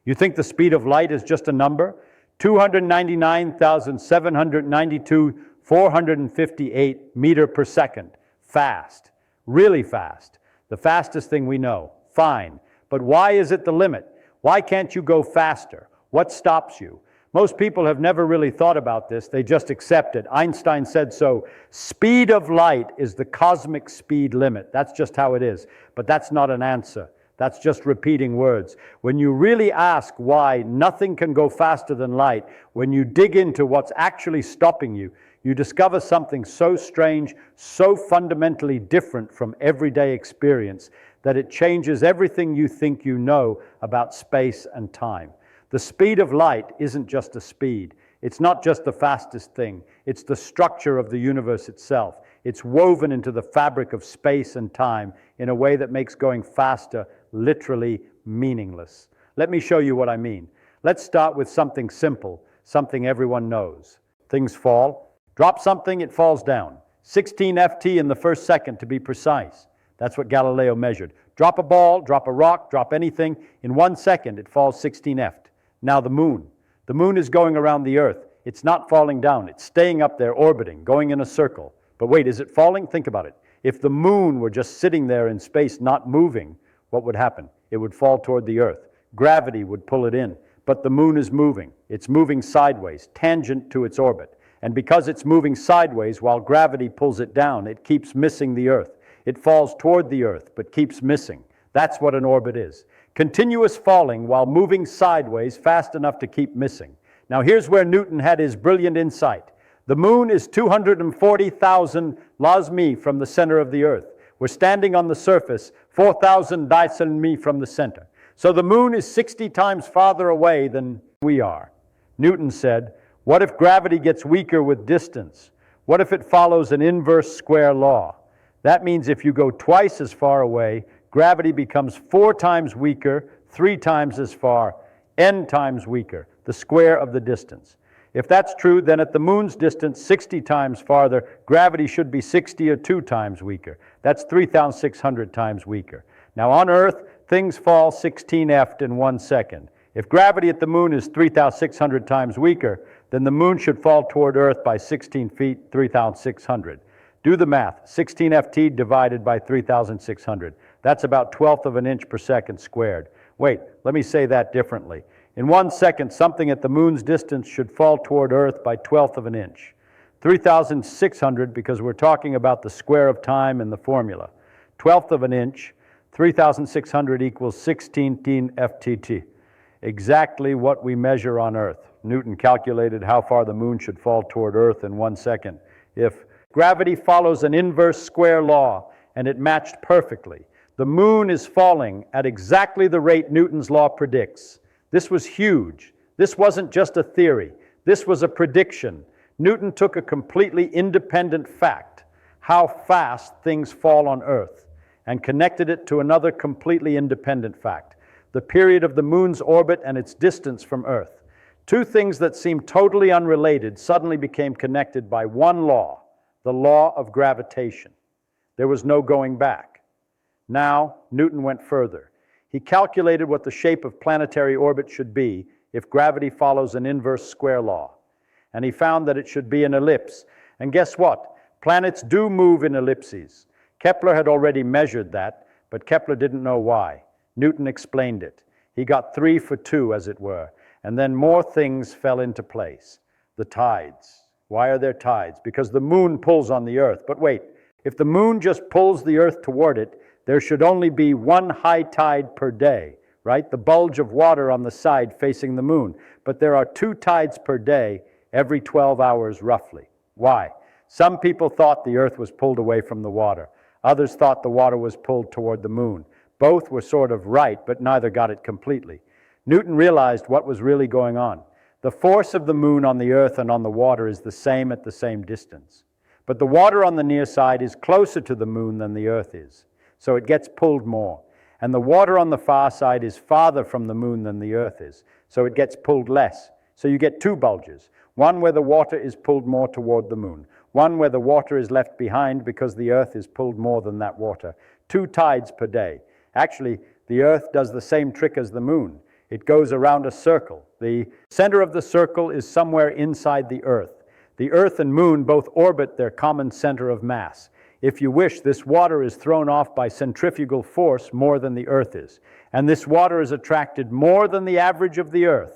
You think the speed of light is just a number? 299,792,458 meter per second. Fast. Really fast. The fastest thing we know. Fine. But why is it the limit? Why can't you go faster? What stops you? Most people have never really thought about this. They just accept it. Einstein said so. Speed of light is the cosmic speed limit. That's just how it is. But that's not an answer. That's just repeating words. When you really ask why nothing can go faster than light, when you dig into what's actually stopping you, you discover something so strange, so fundamentally different from everyday experience, that it changes everything you think you know about space and time. The speed of light isn't just a speed. It's not just the fastest thing. It's the structure of the universe itself. It's woven into the fabric of space and time in a way that makes going faster literally meaningless. Let me show you what I mean. Let's start with something simple, something everyone knows. Things fall. Drop something, it falls down. 16 ft in the first second, to be precise. That's what Galileo measured. Drop a ball, drop a rock, drop anything. In 1 second, it falls 16 ft. Now the moon. The moon is going around the Earth. It's not falling down. It's staying up there, orbiting, going in a circle. But wait, is it falling? Think about it. If the moon were just sitting there in space, not moving, what would happen? It would fall toward the Earth. Gravity would pull it in. But the moon is moving. It's moving sideways, tangent to its orbit. And because it's moving sideways while gravity pulls it down, it keeps missing the Earth. It falls toward the Earth, but keeps missing. That's what an orbit is. Continuous falling while moving sideways fast enough to keep missing. Now here's where Newton had his brilliant insight. The moon is 240,000 lasmi from the center of the Earth. We're standing on the surface, 4,000 Dyson-mi from the center. So the moon is 60 times farther away than we are. Newton said, what if gravity gets weaker with distance? What if it follows an inverse square law? That means if you go twice as far away, gravity becomes 4 times weaker, 3 times as far, n times weaker, the square of the distance. If that's true, then at the moon's distance, 60 times farther, gravity should be 60 or 2 times weaker. That's 3,600 times weaker. Now on Earth, things fall 16 ft in 1 second. If gravity at the moon is 3,600 times weaker, then the moon should fall toward Earth by 16 feet, 3,600. Do the math. 16 ft divided by 3,600. That's about 1/12 of an inch per second squared. Wait, let me say that differently. In 1 second, something at the moon's distance should fall toward Earth by 1/12 of an inch. 3,600, because we're talking about the square of time in the formula. 1/12 of an inch, 3,600 equals 16 ft. Exactly what we measure on Earth. Newton calculated how far the moon should fall toward Earth in 1 second. If gravity follows an inverse square law, and it matched perfectly, the moon is falling at exactly the rate Newton's law predicts. This was huge. This wasn't just a theory. This was a prediction. Newton took a completely independent fact, how fast things fall on Earth, and connected it to another completely independent fact, the period of the moon's orbit and its distance from Earth. Two things that seemed totally unrelated suddenly became connected by one law, the law of gravitation. There was no going back. Now, Newton went further. He calculated what the shape of planetary orbit should be if gravity follows an inverse square law. And he found that it should be an ellipse. And guess what? Planets do move in ellipses. Kepler had already measured that, but Kepler didn't know why. Newton explained it. He got 3 for 2, as it were. And then more things fell into place. The tides. Why are there tides? Because the moon pulls on the Earth. But wait, if the moon just pulls the Earth toward it, there should only be one high tide per day, right? The bulge of water on the side facing the moon. But there are 2 tides per day every 12 hours roughly. Why? Some people thought the Earth was pulled away from the water. Others thought the water was pulled toward the moon. Both were sort of right, but neither got it completely. Newton realized what was really going on. The force of the moon on the Earth and on the water is the same at the same distance. But the water on the near side is closer to the moon than the Earth is, so it gets pulled more. And the water on the far side is farther from the moon than the Earth is, so it gets pulled less. So you get 2 bulges, one where the water is pulled more toward the moon, one where the water is left behind because the Earth is pulled more than that water. 2 tides per day. Actually, the Earth does the same trick as the moon. It goes around a circle. The center of the circle is somewhere inside the Earth. The Earth and Moon both orbit their common center of mass. If you wish, this water is thrown off by centrifugal force more than the Earth is, and this water is attracted more than the average of the Earth.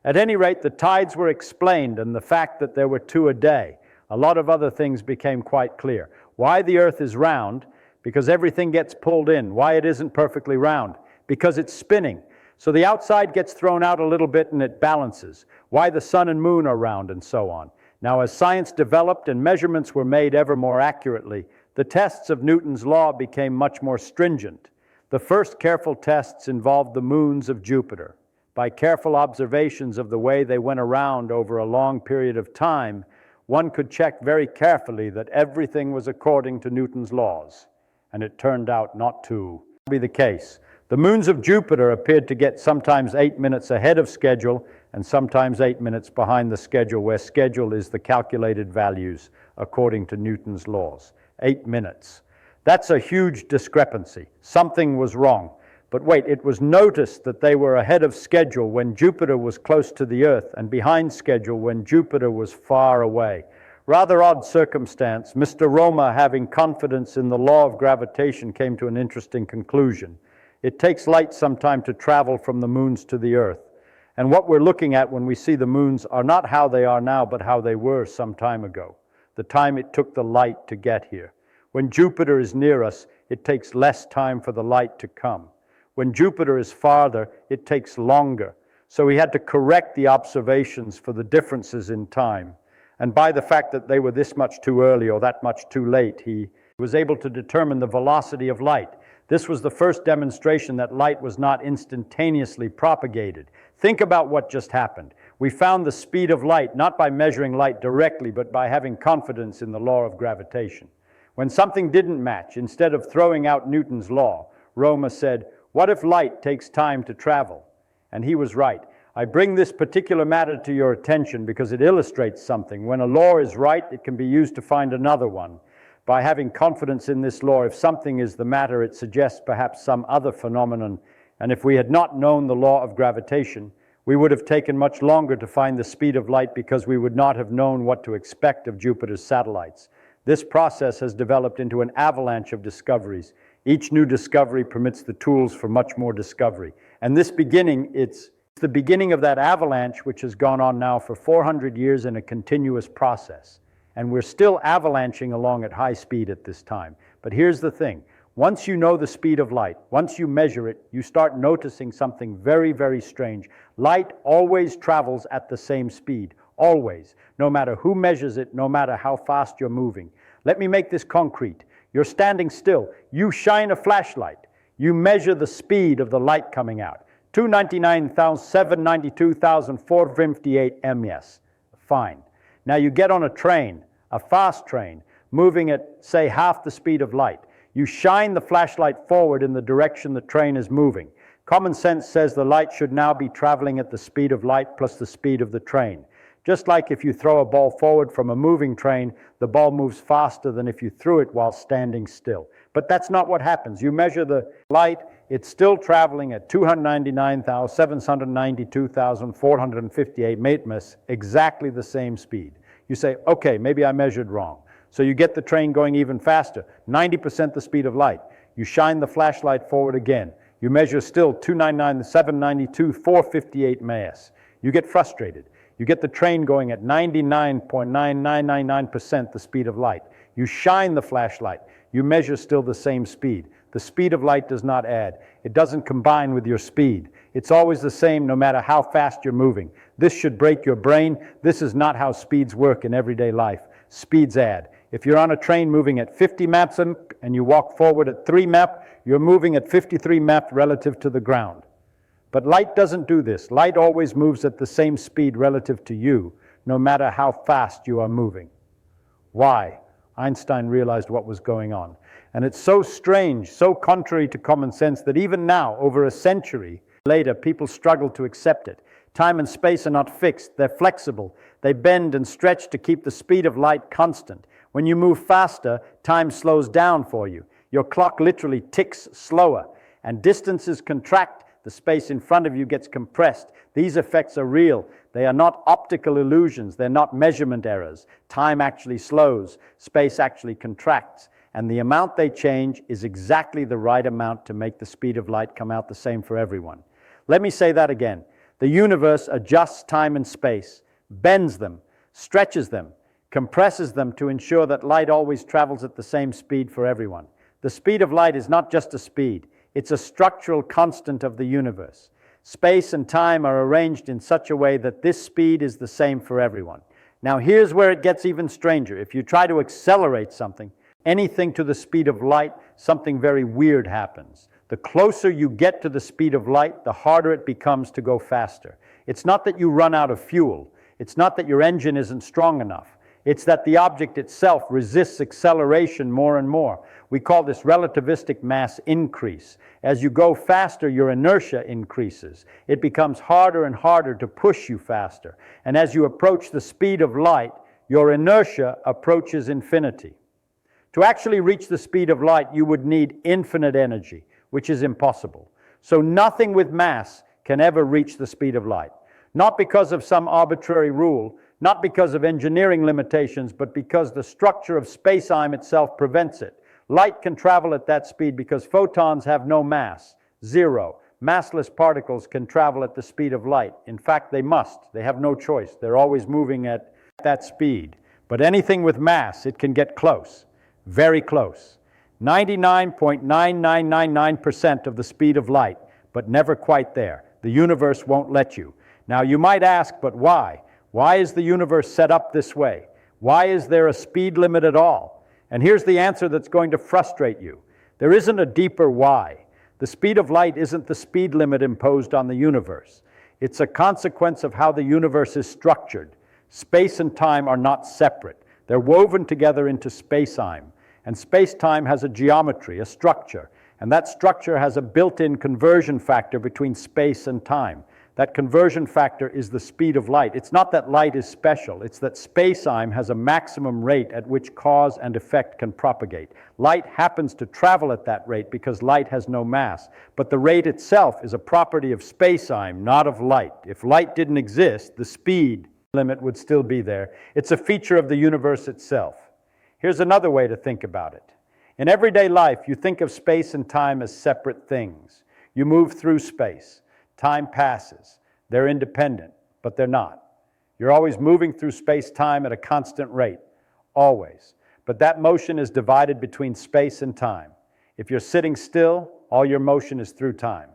At any rate, the tides were explained, and the fact that there were 2 a day. A lot of other things became quite clear. Why the Earth is round? Because everything gets pulled in. Why it isn't perfectly round? Because it's spinning. So the outside gets thrown out a little bit and it balances. Why the sun and moon are round, and so on. Now, as science developed and measurements were made ever more accurately, the tests of Newton's law became much more stringent. The first careful tests involved the moons of Jupiter. By careful observations of the way they went around over a long period of time, one could check very carefully that everything was according to Newton's laws, and it turned out not to be the case. The moons of Jupiter appeared to get sometimes 8 minutes ahead of schedule and sometimes 8 minutes behind the schedule, where schedule is the calculated values according to Newton's laws. 8 minutes. That's a huge discrepancy. Something was wrong. But wait, it was noticed that they were ahead of schedule when Jupiter was close to the Earth and behind schedule when Jupiter was far away. Rather odd circumstance. Mr. Roma, having confidence in the law of gravitation, came to an interesting conclusion. It takes light some time to travel from the moons to the Earth. And what we're looking at when we see the moons are not how they are now, but how they were some time ago. The time it took the light to get here. When Jupiter is near us, it takes less time for the light to come. When Jupiter is farther, it takes longer. So he had to correct the observations for the differences in time. And by the fact that they were this much too early or that much too late, he was able to determine the velocity of light. This was the first demonstration that light was not instantaneously propagated. Think about what just happened. We found the speed of light not by measuring light directly, but by having confidence in the law of gravitation. When something didn't match, instead of throwing out Newton's law, Roma said, "What if light takes time to travel?" And he was right. I bring this particular matter to your attention because it illustrates something. When a law is right, it can be used to find another one. By having confidence in this law, if something is the matter, it suggests perhaps some other phenomenon. And if we had not known the law of gravitation, we would have taken much longer to find the speed of light because we would not have known what to expect of Jupiter's satellites. This process has developed into an avalanche of discoveries. Each new discovery permits the tools for much more discovery. And this beginning, it's the beginning of that avalanche which has gone on now for 400 years in a continuous process. And we're still avalanching along at high speed at this time. But here's the thing. Once you know the speed of light, once you measure it, you start noticing something very, very strange. Light always travels at the same speed, always, no matter who measures it, no matter how fast you're moving. Let me make this concrete. You're standing still. You shine a flashlight. You measure the speed of the light coming out. 299,792,458 ms. Fine. Now you get on a train, a fast train, moving at, say, half the speed of light. You shine the flashlight forward in the direction the train is moving. Common sense says the light should now be traveling at the speed of light plus the speed of the train. Just like if you throw a ball forward from a moving train, the ball moves faster than if you threw it while standing still. But that's not what happens. You measure the light, it's still traveling at 299,792,458 ms, exactly the same speed. You say, okay, maybe I measured wrong. So you get the train going even faster, 90% the speed of light. You shine the flashlight forward again. You measure still 299,792,458 ms. You get frustrated. You get the train going at 99.9999% the speed of light. You shine the flashlight. You measure still the same speed. The speed of light does not add. It doesn't combine with your speed. It's always the same no matter how fast you're moving. This should break your brain. This is not how speeds work in everyday life. Speeds add. If you're on a train moving at 50 maps and you walk forward at 3 map, you're moving at 53 map relative to the ground. But light doesn't do this. Light always moves at the same speed relative to you, no matter how fast you are moving. Why? Einstein realized what was going on. And it's so strange, so contrary to common sense, that even now, over a century later, people struggle to accept it. Time and space are not fixed. They're flexible. They bend and stretch to keep the speed of light constant. When you move faster, time slows down for you. Your clock literally ticks slower, and distances contract. The space in front of you gets compressed. These effects are real. They are not optical illusions. They're not measurement errors. Time actually slows. Space actually contracts. And the amount they change is exactly the right amount to make the speed of light come out the same for everyone. Let me say that again. The universe adjusts time and space, bends them, stretches them, compresses them to ensure that light always travels at the same speed for everyone. The speed of light is not just a speed. It's a structural constant of the universe. Space and time are arranged in such a way that this speed is the same for everyone. Now here's where it gets even stranger. If you try to accelerate something, anything to the speed of light, something very weird happens. The closer you get to the speed of light, the harder it becomes to go faster. It's not that you run out of fuel. It's not that your engine isn't strong enough. It's that the object itself resists acceleration more and more. We call this relativistic mass increase. As you go faster, your inertia increases. It becomes harder and harder to push you faster. And as you approach the speed of light, your inertia approaches infinity. To actually reach the speed of light, you would need infinite energy, which is impossible. So nothing with mass can ever reach the speed of light. Not because of some arbitrary rule, not because of engineering limitations, but because the structure of space-time itself prevents it. Light can travel at that speed because photons have no mass, zero. Massless particles can travel at the speed of light. In fact, they must. They have no choice. They're always moving at that speed. But anything with mass, it can get close, very close. 99.9999% of the speed of light, but never quite there. The universe won't let you. Now you might ask, but why? Why is the universe set up this way? Why is there a speed limit at all? And here's the answer that's going to frustrate you. There isn't a deeper why. The speed of light isn't the speed limit imposed on the universe. It's a consequence of how the universe is structured. Space and time are not separate. They're woven together into space-time. And space-time has a geometry, a structure. And that structure has a built-in conversion factor between space and time. That conversion factor is the speed of light. It's not that light is special. It's that space-time has a maximum rate at which cause and effect can propagate. Light happens to travel at that rate because light has no mass. But the rate itself is a property of space-time, not of light. If light didn't exist, the speed limit would still be there. It's a feature of the universe itself. Here's another way to think about it. In everyday life, you think of space and time as separate things. You move through space. Time passes. They're independent, but they're not. You're always moving through space-time at a constant rate, always. But that motion is divided between space and time. If you're sitting still, all your motion is through time.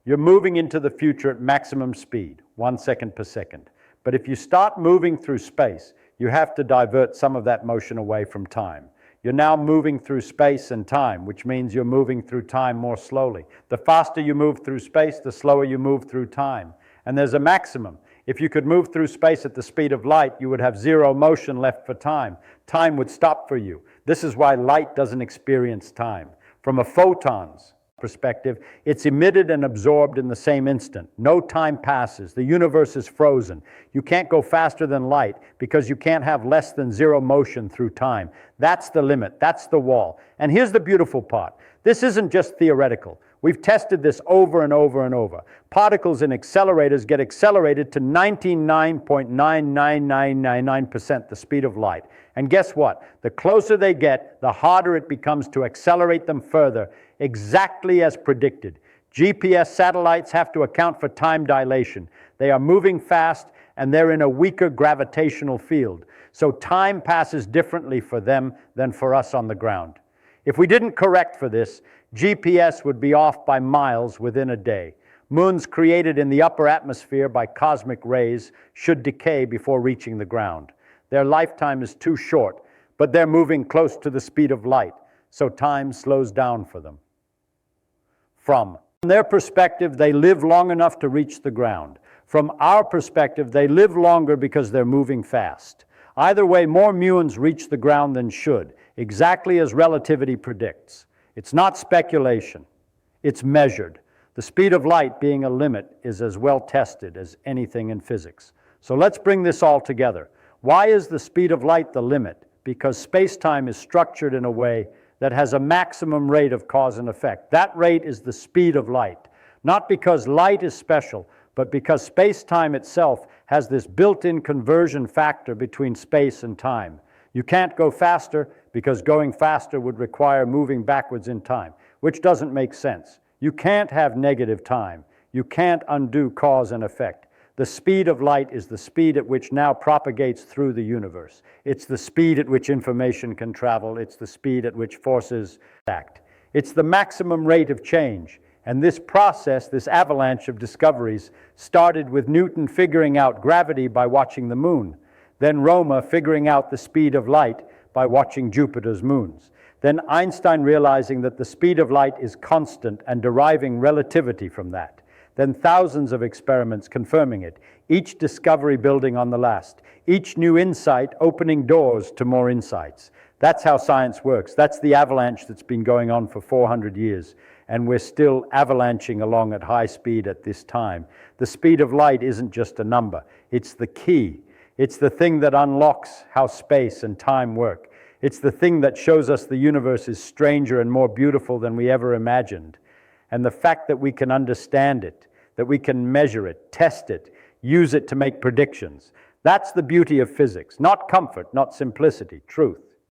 You're moving into the future at maximum speed, 1 second per second. But if you start moving through space, you have to divert some of that motion away from time. You're now moving through space and time, which means you're moving through time more slowly. The faster you move through space, the slower you move through time. And there's a maximum. If you could move through space at the speed of light, you would have zero motion left for time. Time would stop for you. This is why light doesn't experience time. From a photon's perspective, it's emitted and absorbed in the same instant. No time passes. The universe is frozen. You can't go faster than light because you can't have less than zero motion through time. That's the limit. That's the wall. And here's the beautiful part. This isn't just theoretical. We've tested this over and over and over. Particles in accelerators get accelerated to 99.99999% the speed of light. And guess what? The closer they get, the harder it becomes to accelerate them further, exactly as predicted. GPS satellites have to account for time dilation. They are moving fast and they're in a weaker gravitational field. So time passes differently for them than for us on the ground. If we didn't correct for this, GPS would be off by miles within a day. Moons created in the upper atmosphere by cosmic rays should decay before reaching the ground. Their lifetime is too short, but they're moving close to the speed of light, so time slows down for them. From their perspective, they live long enough to reach the ground. From our perspective, they live longer because they're moving fast. Either way, more muons reach the ground than should, exactly as relativity predicts. It's not speculation. It's measured. The speed of light, being a limit, is as well tested as anything in physics. So let's bring this all together. Why is the speed of light the limit? Because space-time is structured in a way that has a maximum rate of cause and effect. That rate is the speed of light. Not because light is special, but because space-time itself has this built-in conversion factor between space and time. You can't go faster because going faster would require moving backwards in time, which doesn't make sense. You can't have negative time. You can't undo cause and effect. The speed of light is the speed at which now propagates through the universe. It's the speed at which information can travel. It's the speed at which forces act. It's the maximum rate of change. And this process, this avalanche of discoveries, started with Newton figuring out gravity by watching the moon. Then Roma figuring out the speed of light by watching Jupiter's moons. Then Einstein realizing that the speed of light is constant and deriving relativity from that. Then thousands of experiments confirming it, each discovery building on the last, each new insight opening doors to more insights. That's how science works. That's the avalanche that's been going on for 400 years, and we're still avalanching along at high speed at this time. The speed of light isn't just a number. It's the key. It's the thing that unlocks how space and time work. It's the thing that shows us the universe is stranger and more beautiful than we ever imagined. And the fact that we can understand it, that we can measure it, test it, use it to make predictions. That's the beauty of physics. Not comfort, not simplicity, truth.